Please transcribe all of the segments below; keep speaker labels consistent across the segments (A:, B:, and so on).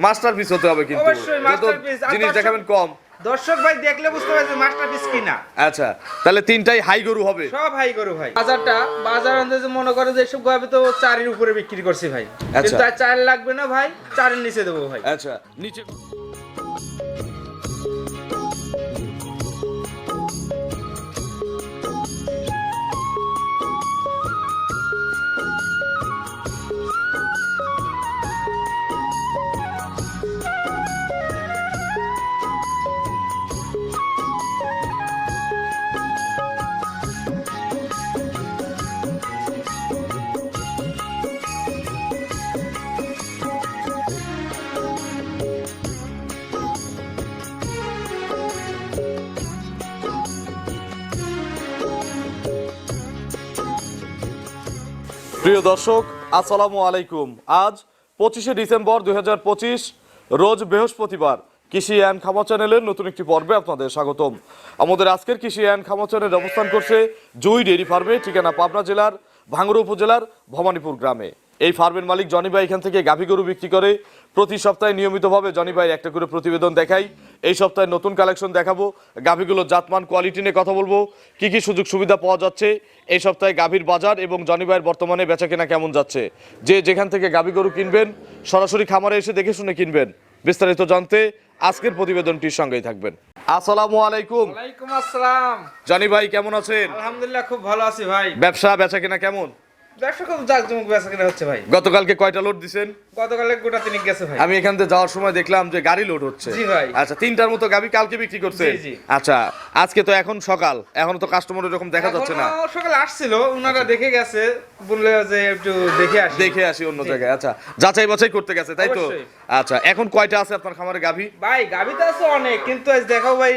A: Masterpiece হতে হবে কিন্তু
B: অবশ্যই মাস্টারপিস।
A: জিনিস দেখাবেন কম,
B: দর্শক ভাই দেখলে বুঝতে পারবে মাস্টারপিস কিনা।
A: আচ্ছা তাহলে তিনটাই হাই গরু হবে,
B: সব হাই গরু ভাই। বাজার আন্দাজে মনে করে যে সব গাভী তো 4 এর উপরে বিক্রি করছি ভাই, কিন্তু আর 4 লাগবে না ভাই, 4 এর নিচে দেবো ভাই।
A: আচ্ছা নিচে প্রিয় দর্শক আসসালামু আলাইকুম। আজ 25শে ডিসেম্বর 2025 রোজ বৃহস্পতিবার। কৃষি অ্যান্ড খামার চ্যানেলের নতুন একটি পর্বে আপনাদের স্বাগতম। আমাদের আজকের কৃষি অ্যান্ড খামার চ্যানেল অবস্থান করছে জুই ডেইরি ফার্মে, ঠিকানা পাবনা জেলার ভাঙ্গুড়া উপজেলার ভবানীপুর গ্রামে। এই ফার্মের মালিক জনি ভাই এখান থেকে গাভী গরু বিক্রি করে। প্রতি সপ্তাহে নিয়মিতভাবে জনি ভাই একটা করে প্রতিবেদন দেখাই। এই সপ্তাহে নতুন কালেকশন দেখাবো, গাভীগুলোর জাতমান কোয়ালিটি নিয়ে কথা বলবো, কি কি সুযোগ সুবিধা পাওয়া যাচ্ছে এই সপ্তাহে গাভীর বাজার এবং জনি ভাইয়ের বর্তমানে বেচাকেনা কেমন যাচ্ছে। যে যেখান থেকে গাভী গরু কিনবেন সরাসরি খামারে এসে দেখে শুনে কিনবেন। বিস্তারিত জানতে আজকের প্রতিবেদনটির সঙ্গেই থাকবেন। আসসালামু আলাইকুম।
B: ওয়ালাইকুম আসসালাম।
A: জনি ভাই কেমন আছেন?
B: আলহামদুলিল্লাহ খুব ভালো আছি ভাই।
A: ব্যবসা বেচাকেনা কেমন?
B: ব্যবসা খুব জাঁকজমক বেচাকেনা হচ্ছে ভাই।
A: গতকালকে কয়টা লোড দিছেন?
B: গতকালে গোটা 3 গেছে ভাই।
A: আমি এখান থেকে যাওয়ার সময় দেখলাম যে গাড়ি লোড হচ্ছে।
B: জি ভাই।
A: আচ্ছা 3টার মতো গাভী কালকে বিক্রি করছেন?
B: জি জি।
A: আচ্ছা আজকে তো এখন সকাল, এখন তো কাস্টমার এরকম দেখা যাচ্ছে না।
B: সকালে আসছিল, ওনারা দেখে গেছে, বললে যে একটু দেখে আসি
A: অন্য জায়গায়। আচ্ছা যাচাই বাছাই করতে গেছে তাই তো?
B: অবশ্যই।
A: আচ্ছা এখন কয়টা আছে আপনার খামারে গাভী?
B: ভাই গাভী তো আছে অনেক, কিন্তু আজ দেখাও ভাই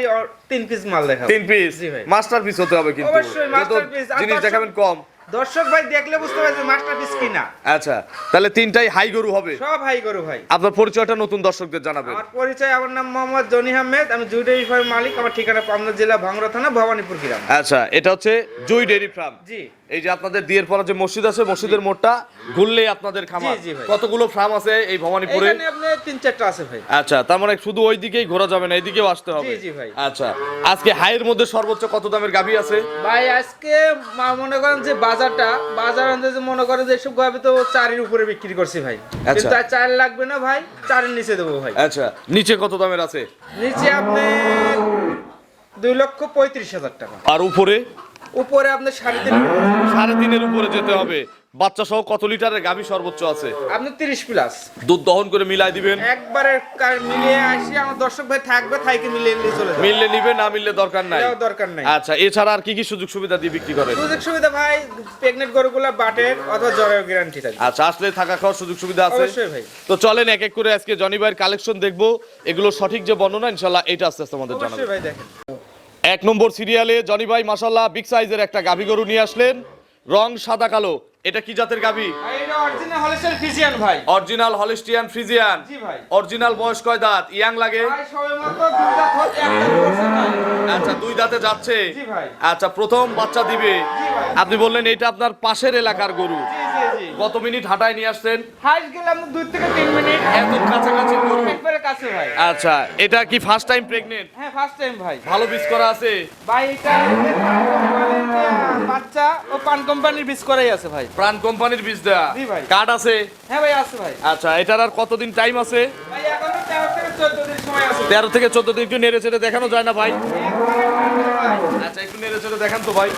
B: 3 পিস মাল দেখাও।
A: 3 পিস?
B: জি ভাই।
A: মাস্টারপিস হতে হবে কিন্তু,
B: অবশ্যই মাস্টারপিস।
A: জিনিস দেখাবেন কম।
B: দর্শক ভাই দেখলে বুঝতে পারবে মাস্টারপিস কিনা।
A: আচ্ছা তাহলে তিনটাই হাই গরু হবে?
B: সব হাই গরু ভাই।
A: আপনার পরিচয়টা নতুন দর্শকদের জানাবেন।
B: আমার পরিচয়, আমার নাম মোহাম্মদ জনি আহমেদ, আমি জুই ডেইরি ফার্ম মালিক। আমার ঠিকানা পাবনা জেলা ভাঙ্গুড়া থানা ভবানীপুর গ্রাম।
A: আচ্ছা এটা হচ্ছে জুই ডেইরি ফার্ম।
B: জি।
A: এই যে আপনাদের দিয়ের পর যে মসজিদ আছে, মসজিদের মোড়টা ঘুরলেই আপনাদের খামার।
B: জি, জি ভাই।
A: কতগুলো ফার্ম আছে এই ভবানীপুরে?
B: এখানে আপনি 3-4টা আছে ভাই।
A: আচ্ছা তার মানে শুধু ওই দিকেই ঘোরা যাবে না, এইদিকেও আসতে হবে?
B: জি জি ভাই।
A: আচ্ছা আজকে হাইয়ের মধ্যে সর্বোচ্চ কত দামের গাভী আছে
B: ভাই? আজকে মনে করেন যে বাজার আন্দাজে মনে করেন যে সব গাভী তো 4 এর উপরে বিক্রি করছি ভাই, কিন্তু আর 4 লাগবে না ভাই, 4 এর নিচে দেবো ভাই।
A: আচ্ছা নিচে কত দামের আছে?
B: নিচে আপনি 2,35,000 টাকা।
A: আর উপরে?
B: উপরে আপনি 3.5
A: 3.5 উপরে যেতে হবে। বাচ্চা সহ কত লিটারের গাভী সর্বোচ্চ আছে?
B: আপনি 30 প্লাস
A: দুধ দহন করে মিলাই দিবেন?
B: একবারে মিলিয়ে আসি, আমার দর্শক ভাই থাকবে, থাইকে মিলিয়ে নিয়ে চলে যাবে।
A: মিললে নিবে, না মিললে দরকার নাই?
B: দরকার নাই।
A: আচ্ছা এছাড়া আর কি কি সুযোগ সুবিধা দিয়ে বিক্রি করেন?
B: সুযোগ সুবিধা ভাই, প্রেগনেন্ট গরুগুলা বাটের অথবা জ্বরের গ্যারান্টি থাকে।
A: আচ্ছা আসলে থাকা খাওয়ার সুযোগ সুবিধা আছে?
B: অবশ্যই ভাই।
A: তো চলেন এক এক করে আজকে জনি ভাইয়ের কালেকশন দেখবো, এগুলো সঠিক যে বর্ণনা ইনশাআল্লাহ এটা আস্তে আস্তে আমাদের জানাবো।
B: অবশ্যই ভাই দেখেন।
A: 1 নম্বর সিরিয়ালে জনি ভাই মাশাআল্লাহ বিগ সাইজের একটা গাভী গরু নিয়ে আসলেন, রং সাদা কালো। এটা কি জাতের গাভী?
B: এটা অরিজিনাল হলিস্টিয়ান ফ্রিজিয়ান ভাই।
A: Original Holstein Friesian?
B: জি ভাই।
A: অরিজিনাল বয়স কয় দাঁত? ইয়াং লাগে?
B: ভাই সবেমাত্র 2 দাঁত হতে একটা করছে ভাই।
A: আচ্ছা 2 দাঁতে যাচ্ছে?
B: জি ভাই।
A: আচ্ছা প্রথম বাচ্চা দিবে?
B: জি ভাই।
A: আপনি বললেন এটা আপনার পাশের এলাকার গরু।
B: জি জি জি।
A: কত মিনিট হাঁটায় নিয়ে আসছেন?
B: হাইট গেলাম 2 থেকে 3 মিনিট।
A: এত কাছাকাছি গরু?
B: একবারে কাছে ভাই।
A: আচ্ছা এটা কি ফার্স্ট টাইম প্রেগন্যান্ট?
B: হ্যাঁ ফার্স্ট টাইম ভাই।
A: ভালো বীজ করা আছে?
B: ভাই এটা বাচ্চা ও পান কোম্পানির বীজ করাই আছে ভাই।
A: প্রাণ কোম্পানির বীজ দেয়া?
B: জি ভাই।
A: কার্ড আছে?
B: হ্যাঁ ভাই আছে ভাই।
A: আচ্ছা এটার আর কতদিন টাইম আছে?
B: ভাই এখনো 13 থেকে 14 দিন সময় আছে।
A: 13 থেকে 14 দিন। একটু নেড়ে চেড়ে দেখানো যায় না ভাই? আচ্ছা একটু নেড়ে চেড়ে দেখান তো ভাই।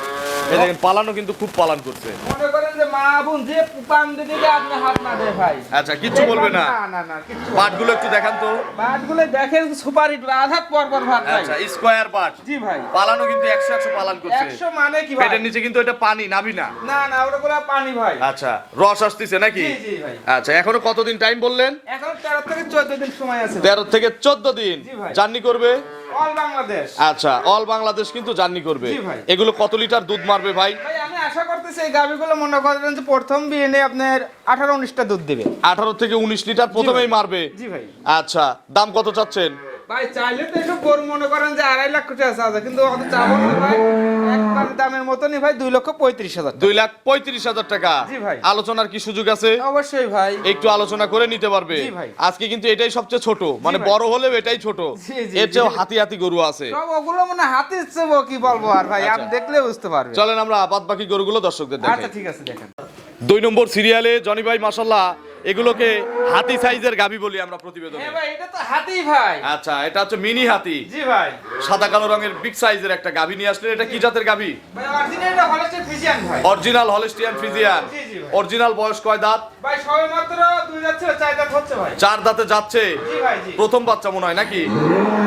A: এই দেখেন পালানো কিন্তু খুব পালান করছে।
B: মনে করেন যে মা বোন যে পান দিতে আপনি হাত না দেয় ভাই।
A: আচ্ছা কিচ্ছু বলবে না?
B: না না না কিচ্ছু।
A: বাটগুলো একটু দেখান তো।
B: বাটগুলো দেখেন সুপার হিট আধা পর পর ভাত ভাই।
A: আচ্ছা স্কয়ার বাট?
B: জি ভাই।
A: পালানো কিন্তু 100 পালান করছে।
B: 100 মানে কি ভাই?
A: পেটের নিচে কিন্তু এটা পানি নাবি না?
B: না না ওগুলো পানি ভাই।
A: আচ্ছা রস আসতেছে নাকি?
B: জি জি ভাই।
A: আচ্ছা এখনো কতদিন টাইম বললেন?
B: এখন 13 থেকে 14 দিন সময় আছে।
A: 13 থেকে 14 দিন
B: জি ভাই।
A: জার্নি করবে?
B: অল বাংলাদেশ।
A: আচ্ছা অল বাংলাদেশ কিন্তু জার্নি করবে।
B: জি ভাই।
A: এগুলো কত লিটার দুধ মারবে ভাই?
B: ভাই আমি আশা করতেছি এই গাভীগুলো মনে করেন যে প্রথম বিয়েনে আপনার 18-19টা দুধ দিবে।
A: 18 থেকে 19 লিটার প্রথমেই মারবে?
B: জি ভাই।
A: আচ্ছা দাম কত চাচ্ছেন?
B: ভাই চাইলে তো এসব গরু মনে করেন যে 2.5 লাখ টাকা আছে, কিন্তু অত চাবো না ভাই, একবার দামের মতনই ভাই 2,35,000
A: 2,35,000 টাকা।
B: জি ভাই।
A: আলোচনার কি সুযোগ আছে?
B: অবশ্যই ভাই।
A: একটু আলোচনা করে নিতে পারবে।
B: জি ভাই।
A: আজকে কিন্তু এটাই সবচেয়ে ছোট, মানে
B: ভাই।
A: বড় হলেও এটাই ছোট।
B: জি, জি,
A: এর চেয়েও
B: জি।
A: হাতি হাতি গরু আছে।
B: সব ওগুলো মনে হাতির চেয়ে কি বলবো আর ভাই,
A: আচ্ছা।
B: আপনি দেখলে বুঝতে পারবেন।
A: চলেন আমরা বাদ বাকি গরুগুলো দর্শকদের দেখাই।
B: আচ্ছা ঠিক আছে, দেখেন।
A: 2 নম্বর সিরিয়ালে জনি ভাই মাশাআল্লাহ এগুলোকে হাতি সাইজের গাবি বলি আমরা প্রতিবেদনে।
B: হ্যাঁ ভাই, এটা তো হাতি ভাই।
A: আচ্ছা, এটা হচ্ছে মিনি হাতি।
B: জি ভাই।
A: সাদা কালো রঙের বিগ সাইজের একটা গাবি নিয়ে আসলেন। এটা কি জাতের গাবি?
B: ভাই অরিজিনাল এটা হলস্টাইন ফ্রিজিয়ান ভাই।
A: Original Holstein Friesian.
B: জি, জি ভাই।
A: অরিজিনাল বয়স কয় দাঁত?
B: ভাই সবে মাত্র 2 যাচ্ছে, 4 দাঁত হচ্ছে ভাই।
A: 4 দাঁতে যাচ্ছে।
B: জি ভাই, জি।
A: প্রথম বাচ্চা মনে হয় নাকি?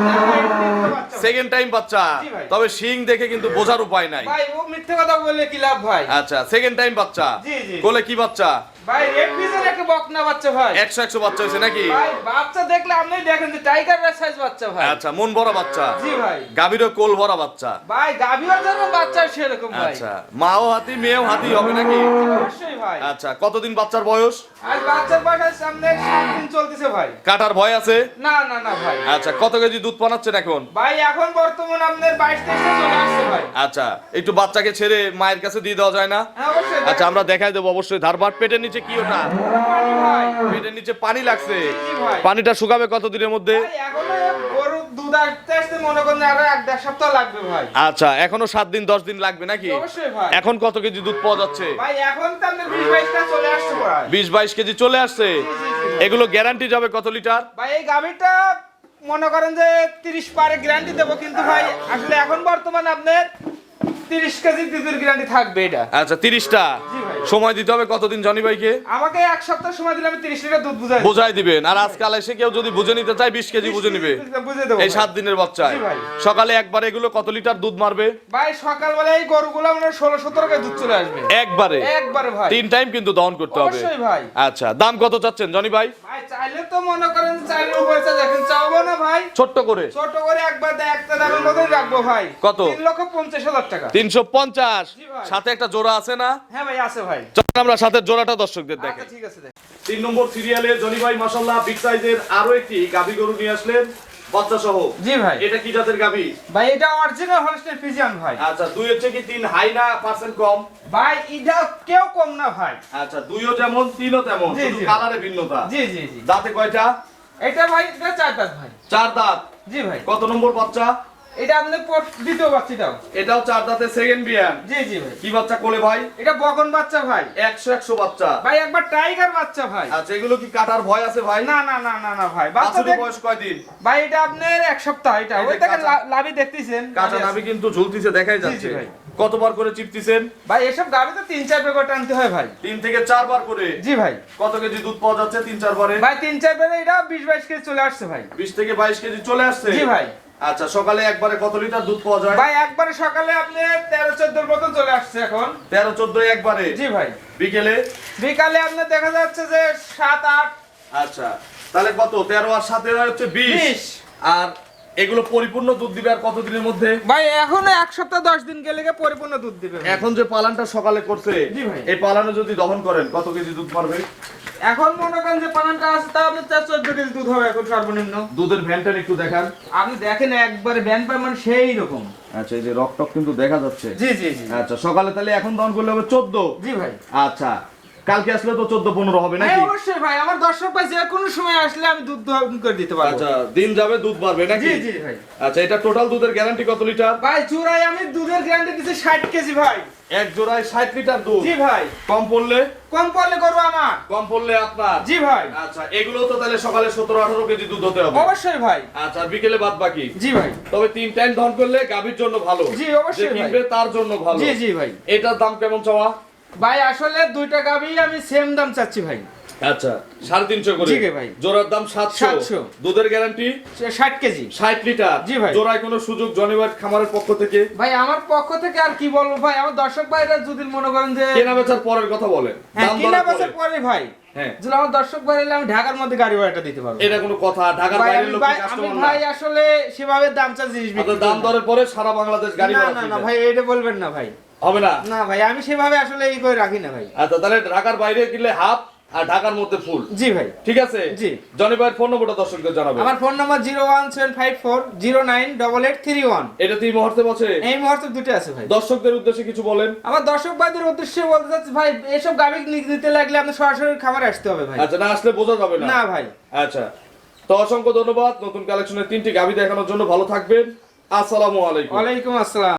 B: না ভাই, এটা দ্বিতীয় বাচ্চা ভাই।
A: সেকেন্ড টাইম বাচ্চা।
B: জি ভাই।
A: তবে শিং দেখে কিন্তু বোঝার উপায় নাই।
B: ভাই ও মিথ্যে কথা বললে কি লাভ ভাই?
A: আচ্ছা, সেকেন্ড টাইম বাচ্চা।
B: জি, জি।
A: কোলে কি বাচ্চা?
B: ভাই রেড ফিজের একটা বকনা বাচ্চা ভাই।
A: 100 বাচ্চা হয়েছে নাকি?
B: ভাই বাচ্চা দেখলে আপনি দেখেন যে টাইগার সাইজ বাচ্চা ভাই।
A: আচ্ছা, মন ভরা বাচ্চা।
B: জি ভাই।
A: গাভীরও কোল ভরা বাচ্চা।
B: ভাই গাবিও যেন বাচ্চা সেরকম ভাই।
A: আচ্ছা, মাও হাতি মেয়েও হাতি হবে নাকি?
B: অবশ্যই ভাই।
A: আচ্ছা, কতদিন বাচ্চার বয়স?
B: আজ বাচ্চার বয়স সামনে 7 দিন চলতেছে ভাই।
A: কাটার ভয় আছে?
B: না না না ভাই।
A: আচ্ছা, কত কেজি দুধ পানাচ্ছেন এখন?
B: ভাই এখন বর্তমান আপনার 22-23 চলে আসছে ভাই।
A: আচ্ছা, একটু বাচ্চাকে ছেড়ে মায়ের কাছে দিয়ে দেওয়া যায় না?
B: হ্যাঁ অবশ্যই।
A: আচ্ছা, আমরা দেখাই দেবো অবশ্যই। ধারবাট পেটের নিচে কি ওটা?
B: পানি ভাই।
A: পেটের নিচে পানি লাগছে।
B: জি ভাই।
A: পানিটা শুকাবে কতদিনের মধ্যে?
B: ভাই এখনো গরু দুধ আসতে আসতে মনে করেন আরো 1-1.5 সপ্তাহ লাগবে ভাই।
A: আচ্ছা, এখনো 7 দিন 10 দিন লাগবে নাকি?
B: অবশ্যই ভাই।
A: এখন কত কেজি দুধ পাওয়া যাচ্ছে?
B: ভাই এখন তো আপনার 20-22টা চলে আসছে ভাই।
A: 20-22 কেজি চলে আসছে।
B: জি, জি, জি।
A: এগুলো গ্যারান্টি যাবে কত লিটার?
B: ভাই এই গাভীটা মনে করেন যে 30 পারে গ্যারান্টি দেবো, কিন্তু ভাই আসলে এখন বর্তমানে আপনার 30 কেজি দুধের গ্যারান্টি থাকবে এটা।
A: আচ্ছা, 30টা।
B: জি ভাই।
A: সময় দিতে হবে কতদিন জনি ভাইকে?
B: আমাকে 1 সপ্তাহ সময় দিলে আমি 30 লিটার দুধ বুঝাই দেব।
A: বুঝাই দিবেন। আর আজকাল এসে কেউ যদি বুঝে নিতে চায় 20 কেজি বুঝে নিবে।
B: বুঝে দেবো
A: এই
B: ভাই।
A: 7 দিনের বাচ্চায়
B: জি ভাই।
A: সকালে একবার এগুলো কত লিটার দুধ মারবে?
B: ভাই সকালবেলা এই গরুগুলো মানে 16-17 কেজি দুধ চলে আসবে
A: একবারে
B: একবারে ভাই।
A: 3 টাইম কিন্তু দহন করতে হবে।
B: অবশ্যই ভাই।
A: আচ্ছা, দাম কত চাচ্ছেন জনি ভাই?
B: ভাই চাইলে তো মনে করেন চাইলের উপরে দেখেন, চাওবো না ভাই।
A: ছোট্ট করে
B: ছোট করে একবার একটা দামের মতোই রাখবো ভাই।
A: কত?
B: 3,50,000 টাকা।
A: 350।
B: জি ভাই।
A: সাথে একটা জোড়া আছে না?
B: হ্যাঁ ভাই আছে ভাই।
A: চলুন আমরা সাথে জোড়াটা দর্শকদের
B: আচ্ছা
A: দেখাই।
B: ঠিক আছে দেখ।
A: 3 নম্বর সিরিয়ালে জনি ভাই মাশাআল্লাহ বিগ সাইজের আরো একটি গাভী গরু নিয়ে আসলেন বাচ্চা সহ।
B: জি ভাই।
A: এটা কি জাতের গাভী?
B: ভাই এটা অরিজিনাল হলস্টাইন ফ্রিজিয়ান ভাই।
A: আচ্ছা, 2 এর থেকে 3 হাই না পার্সেন্ট কম?
B: ভাই এটা কেউ কম না ভাই।
A: আচ্ছা, 2ও যেমন 3ও তেমন,
B: জি,
A: শুধু
B: জি।
A: কালারে ভিন্নতা।
B: জি জি জি।
A: দাঁতে কয়টা?
B: এটা ভাই এটা 4 দাঁত ভাই।
A: 4 দাঁত।
B: জি ভাই।
A: কত নম্বর বাচ্চা?
B: এটা আপনার দ্বিতীয় বাচ্চাটাও।
A: এটাও 4 দাঁতে সেকেন্ড বিয়ান।
B: জি জি ভাই।
A: কি বাচ্চা কোলে ভাই?
B: এটা বকন বাচ্চা ভাই।
A: 100 বাচ্চা।
B: ভাই একবার টাইগার বাচ্চা ভাই।
A: আচ্ছা, এগুলো কি কাটার ভয় আছে ভাই?
B: না না না না না ভাই, বাচ্চা
A: বাছুরের
B: দেখ
A: বয়স কয়দিন?
B: ভাই এটা আপনার 1 সপ্তাহ। এটা
A: এই যে
B: ওই থেকে
A: কাঁচা-
B: লাভি দেখতেছেন।
A: কাঁচা নাভি কিন্তু ঝুলতিছে দেখাই যাচ্ছে।
B: ভাই।
A: কতবার করে চিপতিছেন?
B: ভাই এসব গাভি তো 3-4 বের করে টানতে হয় ভাই।
A: 3 থেকে 4 বার করে।
B: জি ভাই।
A: কত কেজি দুধ পাওয়া যাচ্ছে 3-4 বারে?
B: ভাই 3-4 বেরে এটা 20-22 কেজি চলে আসছে ভাই।
A: 20 থেকে 22 কেজি চলে আসছে।
B: জি ভাই।
A: আচ্ছা, সকালে একবারে কত লিটার দুধ পাওয়া যায়?
B: ভাই একবারে সকালে আপনি 13-14 মতন চলে আসছে এখন।
A: 13-14 একবারে।
B: জি ভাই।
A: বিকেলে?
B: বিকালে আপনার দেখা যাচ্ছে যে 7-8।
A: আচ্ছা, তাহলে কত? 13 আর 7 হচ্ছে 20।
B: 20।
A: আর এগুলো পরিপূর্ণ দুধ দিবে আর কত দিনের মধ্যে?
B: ভাই এখনো 1 সপ্তাহ 10 দিন গেলে গিয়ে পরিপূর্ণ দুধ দিবে ভাই।
A: এখন যে পালানটা সকালে করছে,
B: জি ভাই।
A: এই পালানে যদি দহন করেন কত কেজি দুধ পারবে?
B: এখন মনে করেন যে পানানটা আছে তা আপনার 14 কেজি দুধ হবে এখন সর্বনিম্ন।
A: দুধের ভ্যানটা একটু দেখান।
B: আপনি দেখেন একবারে ব্যান পার মানে সেই রকম।
A: আচ্ছা, এই যে রকটক কিন্তু দেখা যাচ্ছে।
B: জি জি জি।
A: আচ্ছা, সকালে তাহলে এখন দহন করলে হবে 14।
B: জি ভাই।
A: আচ্ছা, কালকে আসলে তো 14-15 হবে
B: হ্যাঁ
A: নাকি?
B: অবশ্যই ভাই, আমার দর্শক ভাই যে কোনো সময় আসলে আমি দুধ দহন করে দিতে পারবো।
A: আচ্ছা, দিন যাবে দুধ বাড়বে নাকি?
B: জি জি ভাই।
A: আচ্ছা, এটা টোটাল দুধের গ্যারান্টি কত লিটার?
B: ভাই চূড়ায় আমি দুধের গ্যারান্টি দিচ্ছি 60 কেজি ভাই।
A: এক জোড়ায় 60 লিটার দুধ।
B: জি ভাই।
A: কম পড়লে?
B: কম পড়লে করবো আমার।
A: কম পড়লে আপনার।
B: জি ভাই।
A: আচ্ছা, এগুলো তো তাহলে সকালে 17-18 কেজি দুধ হতে হবে।
B: অবশ্যই ভাই।
A: আচ্ছা, আর বিকেলে বাদ বাকি।
B: জি ভাই।
A: তবে 3 টাইম দহন করলে গাভীর জন্য ভালো।
B: জি, অবশ্যই
A: যে
B: ভাই।
A: কিনবে তার জন্য ভালো।
B: জি জি ভাই।
A: এটার দাম কেমন চাওয়া?
B: ভাই আসলে দুইটা গাভী আমি সেম দাম চাচ্ছি ভাই।
A: আচ্ছা, 350 করে।
B: জি ভাই।
A: জোড়ার দাম 700।
B: 700
A: দুধের গ্যারান্টি
B: 60 কেজি।
A: 60 লিটার।
B: জি ভাই।
A: জোড়ায় কোনো সুযোগ জনিবার খামারের পক্ষ থেকে?
B: ভাই আমার পক্ষ থেকে আর কি বলবো ভাই, আমার দর্শক ভাইরা যদি মনে করেন যে
A: কেনা বেচার পরের কথা বলেন।
B: হ্যাঁ
A: দাম
B: কিনা
A: দরের
B: বেচার
A: পরে।
B: পরে ভাই,
A: হ্যাঁ,
B: যদি আমার দর্শক ভাই এলে আমি ঢাকার মধ্যে গাড়ি ভাড়াটা দিতে পারবো।
A: এটা কোনো কথা? ঢাকার
B: ভাই
A: বাইরের
B: আমি
A: লোক
B: ভাই আমি
A: কাস্টমার না।
B: ভাই আসলে সেভাবে দাম চা জিনিস বিক্রি
A: আপনার
B: করি
A: দাম
B: না।
A: দরের পরে সারা বাংলাদেশ গাড়ি
B: না
A: ভাড়া
B: না
A: ফ্রি
B: না
A: দেন।
B: ভাই এটা বলবেন না ভাই।
A: হবে না?
B: না ভাই আমি সেভাবে আসলে এই করে রাখি না ভাই।
A: আচ্ছা, তাহলে ঢাকার বাইরে কিনলে হাফ, আর ঢাকার মধ্যে ফুল।
B: জি ভাই।
A: ঠিক আছে
B: জি।
A: জনি ভাইয়ের ফোন নম্বরটা দর্শকদের জানাবেন।
B: আমার ফোন নাম্বার 01754098831।
A: এটা এই মুহূর্তে বসে
B: এই মুহূর্তে দুটো আছে ভাই।
A: দর্শকদের উদ্দেশ্যে কিছু বলেন।
B: আমার দর্শক ভাইদের উদ্দেশ্যে বলতে চাচ্ছি ভাই, এসব গাভী নিতে লাগলে আপনি সরাসরি খামারে আসতে হবে ভাই।
A: আচ্ছা, না আসলে বোঝা যাবে না।
B: না ভাই।
A: আচ্ছা, তো অসংখ্য ধন্যবাদ নতুন কালেকশনের 3টি গাভী দেখানোর জন্য। ভালো থাকবেন। আসসালামু আলাইকুম।
B: ওয়ালাইকুম আসসালাম।